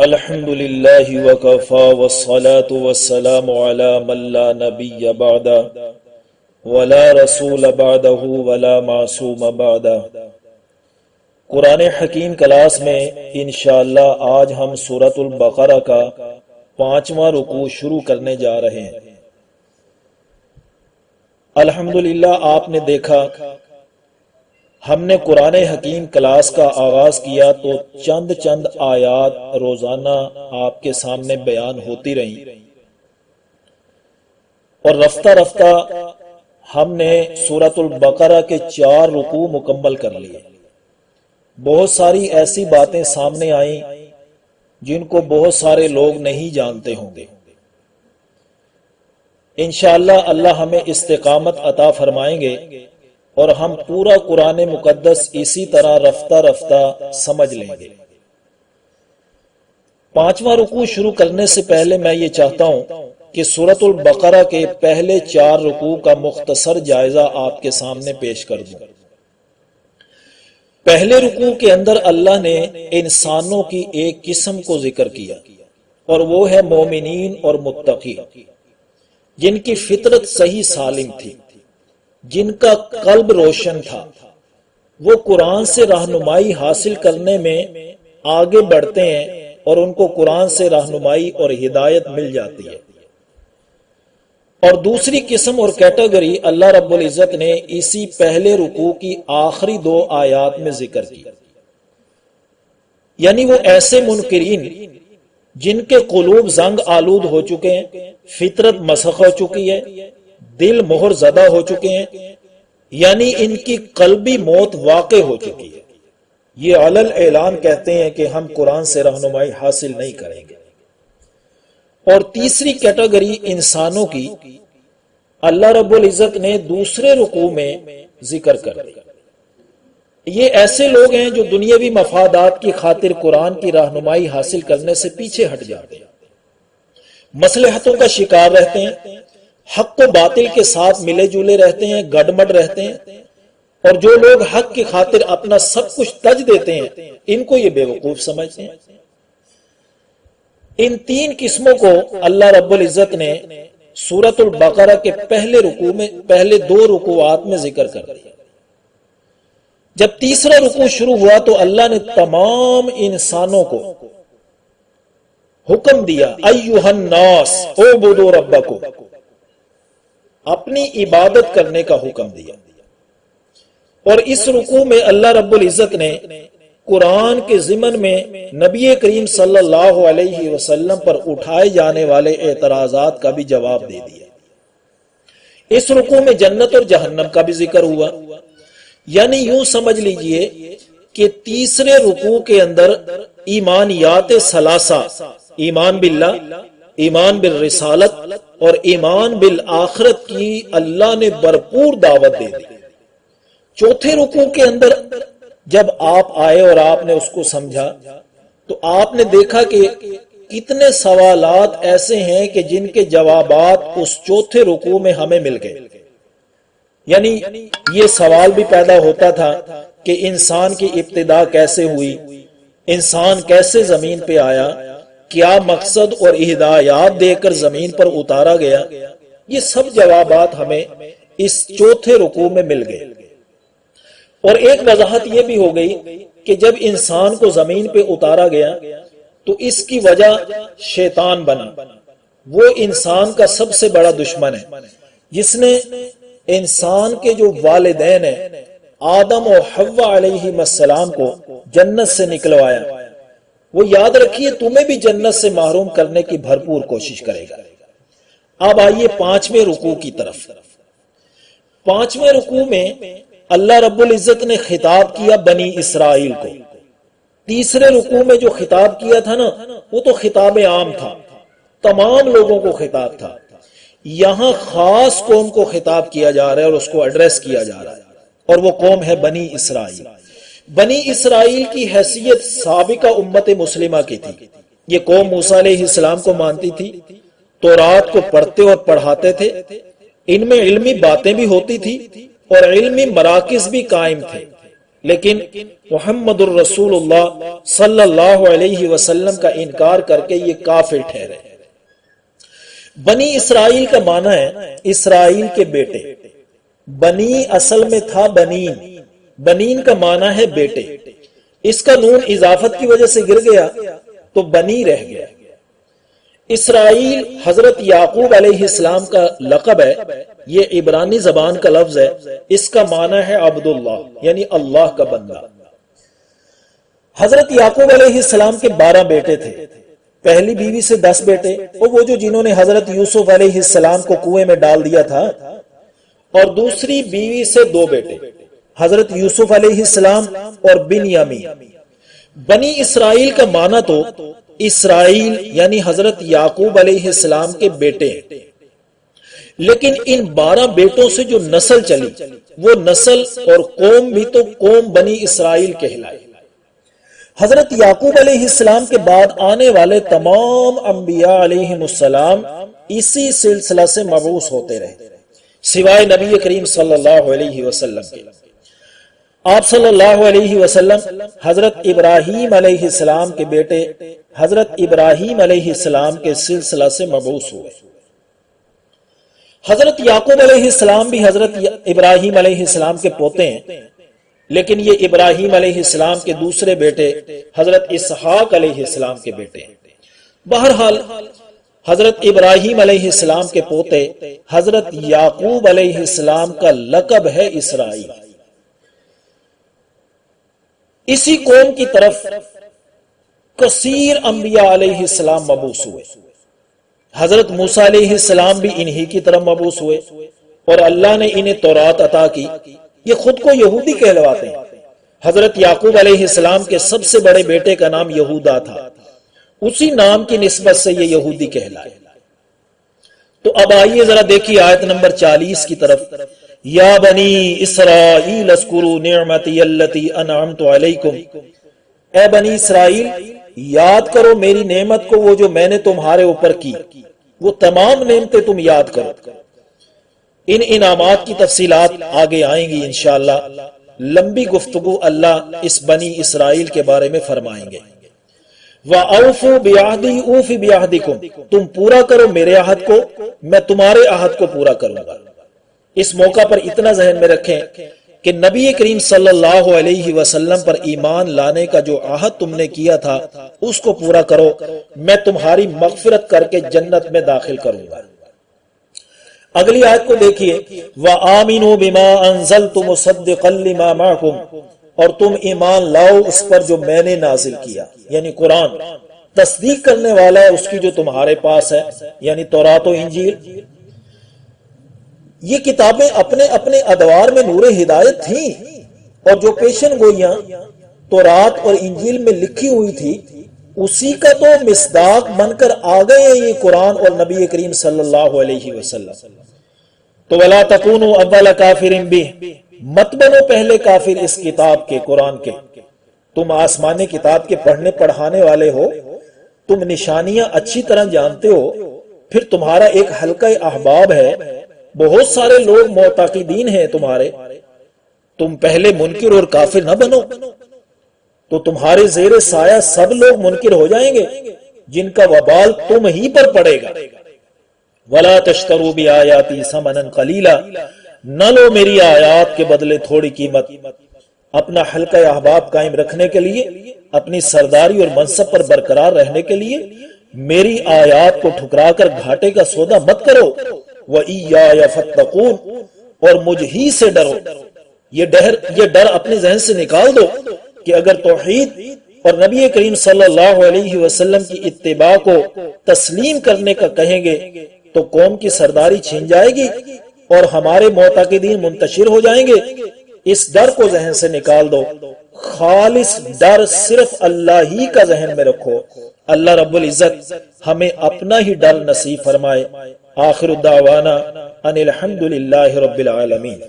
الحمد للہ وکفا والصلاة والسلام علی من لا نبی بعدہ ولا رسول بعدہ ولا معصوم بعدہ۔ قرآن حکیم کلاس میں انشاءاللہ آج ہم سورۃ البقرہ کا 5واں رکوع شروع کرنے جا رہے ہیں۔ الحمدللہ آپ نے دیکھا ہم نے قرآن حکیم کلاس کا آغاز کیا تو چند آیات روزانہ آپ کے سامنے بیان ہوتی رہیں، اور رفتہ رفتہ ہم نے سورۃ البقرہ کے 4 رکوع مکمل کر لیے۔ بہت ساری ایسی باتیں سامنے آئیں جن کو بہت سارے لوگ نہیں جانتے ہوں گے۔ انشاءاللہ اللہ ہمیں استقامت عطا فرمائیں گے اور ہم پورا قرآن مقدس اسی طرح رفتہ رفتہ سمجھ لیں گے۔ 5واں رکوع شروع کرنے سے پہلے میں یہ چاہتا ہوں کہ سورۃ البقرہ کے پہلے 4 رکوع کا مختصر جائزہ آپ کے سامنے پیش کر دوں۔ پہلے رکوع کے اندر اللہ نے انسانوں کی ایک قسم کو ذکر کیا، اور وہ ہے مومنین اور متقی، جن کی فطرت صحیح سالم تھی، جن کا قلب روشن تھا، وہ قرآن سے رہنمائی حاصل کرنے میں آگے بڑھتے ہیں اور ان کو قرآن سے رہنمائی اور ہدایت مل جاتی ہے۔ اور دوسری قسم اور کیٹیگری اللہ رب العزت نے اسی پہلے رکوع کی آخری 2 آیات میں ذکر کی، یعنی وہ ایسے منکرین جن کے قلوب زنگ آلود ہو چکے ہیں، فطرت مسخ ہو چکی ہے، دل مہر زدہ ہو چکے ہیں، یعنی ان کی قلبی موت واقع ہو چکی ہے۔ یہ علل اعلان کہتے ہیں کہ ہم قرآن سے رہنمائی حاصل نہیں کریں گے۔ اور تیسری کیٹیگری انسانوں کی اللہ رب العزت نے دوسرے رکوع میں ذکر کر دی۔ یہ ایسے لوگ ہیں جو دنیاوی مفادات کی خاطر قرآن کی رہنمائی حاصل کرنے سے پیچھے ہٹ جاتے ہیں، مصلحتوں کا شکار رہتے ہیں، حق و باطل کے ساتھ ملے جلے رہتے ہیں، گڈمڈ رہتے ہیں، اور جو لوگ حق کی خاطر اپنا سب کچھ تج دیتے ہیں ان کو یہ بے وقوف سمجھتے ہیں۔ ان 3 قسموں کو اللہ رب العزت نے سورۃ البقرہ کے پہلے 2 رکوعات میں ذکر کر دیا۔ جب تیسرا رکوع شروع ہوا تو اللہ نے تمام انسانوں کو حکم دیا، ایھا الناس اعبدوا ربکم، اپنی عبادت کرنے کا حکم دیا۔ اور اس رکوع میں اللہ رب العزت نے قرآن کے ضمن میں نبی کریم صلی اللہ علیہ وسلم پر اٹھائے جانے والے اعتراضات کا بھی جواب دے دیا۔ اس رکوع میں جنت اور جہنم کا بھی ذکر ہوا، یعنی یوں سمجھ لیجئے کہ تیسرے رکوع کے اندر ایمانیات ثلاثہ، ایمان باللہ، ایمان بالرسالت اور ایمان بالآخرت کی اللہ نے بھرپور دعوت دے دی۔ چوتھے رکوع کے اندر جب آپ آئے اور آپ نے اس کو سمجھا تو آپ نے دیکھا کہ کتنے سوالات ایسے ہیں کہ جن کے جوابات اس چوتھے رکوع میں ہمیں مل گئے۔ یعنی یہ سوال بھی پیدا ہوتا تھا کہ انسان کی ابتدا کیسے ہوئی، انسان کیسے زمین پہ آیا، کیا مقصد اور ہدایات دے کر زمین پر اتارا گیا۔ یہ سب جوابات ہمیں اس چوتھے رکوع میں مل گئے۔ اور ایک وضاحت یہ بھی ہو گئی کہ جب انسان کو زمین پہ اتارا گیا تو اس کی وجہ شیطان بنا، وہ انسان کا سب سے بڑا دشمن ہے، جس نے انسان کے جو والدین ہیں آدم اور حوا علیہ السلام کو جنت سے نکلوایا۔ وہ یاد رکھیے تمہیں بھی جنت سے محروم کرنے کی بھرپور کوشش کرے گا۔ اب آئیے 5ویں رکوع کی طرف۔ 5ویں رکوع میں اللہ رب العزت نے خطاب کیا بنی اسرائیل کو۔ تیسرے رکوع میں جو خطاب کیا تھا نا، وہ تو خطاب عام تھا، تمام لوگوں کو خطاب تھا۔ یہاں خاص قوم کو خطاب کیا جا رہا ہے اور اس کو ایڈریس کیا جا رہا ہے، اور وہ قوم ہے بنی اسرائیل۔ بنی اسرائیل کی حیثیت سابقہ امت مسلمہ کی تھی۔ یہ قوم موسیٰ علیہ السلام کو مانتی تھی، تورات کو پڑھتے اور پڑھاتے تھے، ان میں علمی باتیں بھی ہوتی تھی اور علمی مراکز بھی قائم تھے۔ لیکن محمد الرسول اللہ صلی اللہ علیہ وسلم کا انکار کر کے یہ کافر ٹھہرے۔ بنی اسرائیل کا معنی ہے اسرائیل کے بیٹے۔ بنی اصل میں تھا بنین، بنین کا معنی ہے بیٹے، اس کا نون اضافت کی وجہ سے گر گیا تو بنی رہ گیا۔ اسرائیل حضرت یعقوب علیہ السلام کا لقب ہے، یہ عبرانی زبان کا لفظ ہے، اس کا معنی ہے عبداللہ یعنی اللہ کا بندہ۔ حضرت یعقوب علیہ السلام کے 12 بیٹے تھے، پہلی بیوی سے 10 بیٹے، اور وہ جو جنہوں نے حضرت یوسف علیہ السلام کو کنویں میں ڈال دیا تھا، اور دوسری بیوی سے 2 بیٹے، حضرت یوسف علیہ السلام اور بنیامین۔ بنی اسرائیل کا معنی تو اسرائیل یعنی حضرت یعقوب علیہ السلام کے بیٹے ہیں، لیکن ان 12 بیٹوں سے جو نسل چلی وہ نسل اور قوم بھی تو قوم بنی اسرائیل کہلائے۔ حضرت یعقوب علیہ السلام کے بعد آنے والے تمام انبیاء علیہ السلام اسی سلسلہ سے مبعوث ہوتے رہے سوائے نبی کریم صلی اللہ علیہ وسلم کے۔ آپ صلی اللہ علیہ وسلم حضرت ابراہیم علیہ السلام کے بیٹے حضرت ابراہیم علیہ السلام کے سلسلہ سے مبعوث ہوئے۔ حضرت یعقوب علیہ السلام بھی حضرت ابراہیم علیہ السلام کے پوتے ہیں، لیکن یہ ابراہیم علیہ السلام کے دوسرے بیٹے حضرت اسحاق علیہ السلام کے بیٹے ہیں۔ بہرحال حضرت ابراہیم علیہ السلام کے پوتے حضرت یعقوب علیہ السلام کا لقب ہے اسرائیل۔ اسی قوم کی طرف کثیر انبیاء علیہ السلام مبعوث ہوئے۔ حضرت موسیٰ علیہ السلام بھی انہی کی طرف مبعوث ہوئے، اور اللہ نے انہیں تورات عطا کی۔ یہ خود کو یہودی کہلواتے ہیں۔ حضرت یعقوب علیہ السلام کے سب سے بڑے بیٹے کا نام یہودا تھا، اسی نام کی نسبت سے یہ یہودی کہلائے۔ تو اب آئیے ذرا دیکھیے آیت نمبر 40 کی طرف۔ یا بنی اسرائیل اذکروا نعمتی التی انعمت علیکم، اے بنی اسرائیل یاد کرو میری نعمت کو، وہ جو میں نے تمہارے اوپر کی، وہ تمام نعمتیں تم یاد کرو۔ ان انعامات کی تفصیلات آگے آئیں گی انشاءاللہ، لمبی گفتگو اللہ اس بنی اسرائیل کے بارے میں فرمائیں گے۔ وَأَوْفُوا بِعَهْدِي أُوفِ بِعَهْدِكُمْ، تم پورا کرو میرے عہد کو، میں تمہارے عہد کو پورا کروں گا۔ اس موقع پر اتنا ذہن میں رکھیں کہ نبی کریم صلی اللہ علیہ وسلم پر ایمان لانے کا جو عہد تم نے کیا تھا اس کو پورا کرو، میں تمہاری مغفرت کر کے جنت میں داخل کروں گا۔ اگلی آیت کو دیکھیے، وَآمِنُوا بِمَا أَنزَلْتُ مُصَدِّقًا لِمَا مَعَكُمْ، اور تم ایمان لاؤ اس پر جو میں نے نازل کیا، یعنی قرآن تصدیق کرنے والا ہے اس کی جو تمہارے پاس ہے، یعنی تورات و انجیل۔ یہ کتابیں اپنے اپنے ادوار میں نور ہدایت تھیں، اور جو پیشن گوئیاں تورات اور انجیل میں لکھی ہوئی تھی اسی کا تو مصداق بن کر آ گئے ہیں یہ قرآن اور نبی کریم صلی اللہ علیہ وسلم۔ تو وَلَا تَكُونُوا أَوَّلَ كَافِرٍ بِهِ، مت بنو پہلے کافر اس کتاب کے، قرآن کے۔ تم آسمانی کتاب کے پڑھنے پڑھانے والے ہو، تم نشانیاں اچھی طرح جانتے ہو، پھر تمہارا ایک حلقہ احباب ہے، بہت سارے لوگ معتقدین ہیں تمہارے، تم پہلے منکر اور کافر نہ بنو، تو تمہارے زیر سایہ سب لوگ منکر ہو جائیں گے جن کا وبال تم ہی پر پڑے گا۔ وَلَا تَشْتَرُوا بِآيَاتِي ثَمَنًا قَلِيلًا، نہ لو میری آیات کے بدلے تھوڑی قیمت۔ اپنا حلقہ احباب قائم رکھنے کے لیے، اپنی سرداری اور منصب پر برقرار رہنے کے لیے میری آیات کو ٹھکرا کر گھاٹے کا سودا مت کرو۔ وَإِيَّايَ فَاتَّقُونِ، اور مجھ ہی سے ڈرو۔ یہ ڈر اپنے ذہن سے نکال دو کہ اگر توحید اور نبی کریم صلی اللہ علیہ وسلم کی اتباع کو تسلیم کرنے کا کہیں گے تو قوم کی سرداری چھین جائے گی اور ہمارے معتقدین منتشر ہو جائیں گے۔ اس ڈر کو ذہن سے نکال دو، خالص ڈر صرف اللہ ہی کا ذہن میں رکھو۔ اللہ رب العزت ہمیں اپنا ہی ڈر نصیب فرمائے۔ آخر الدعوانا ان الحمد للہ رب العالمین۔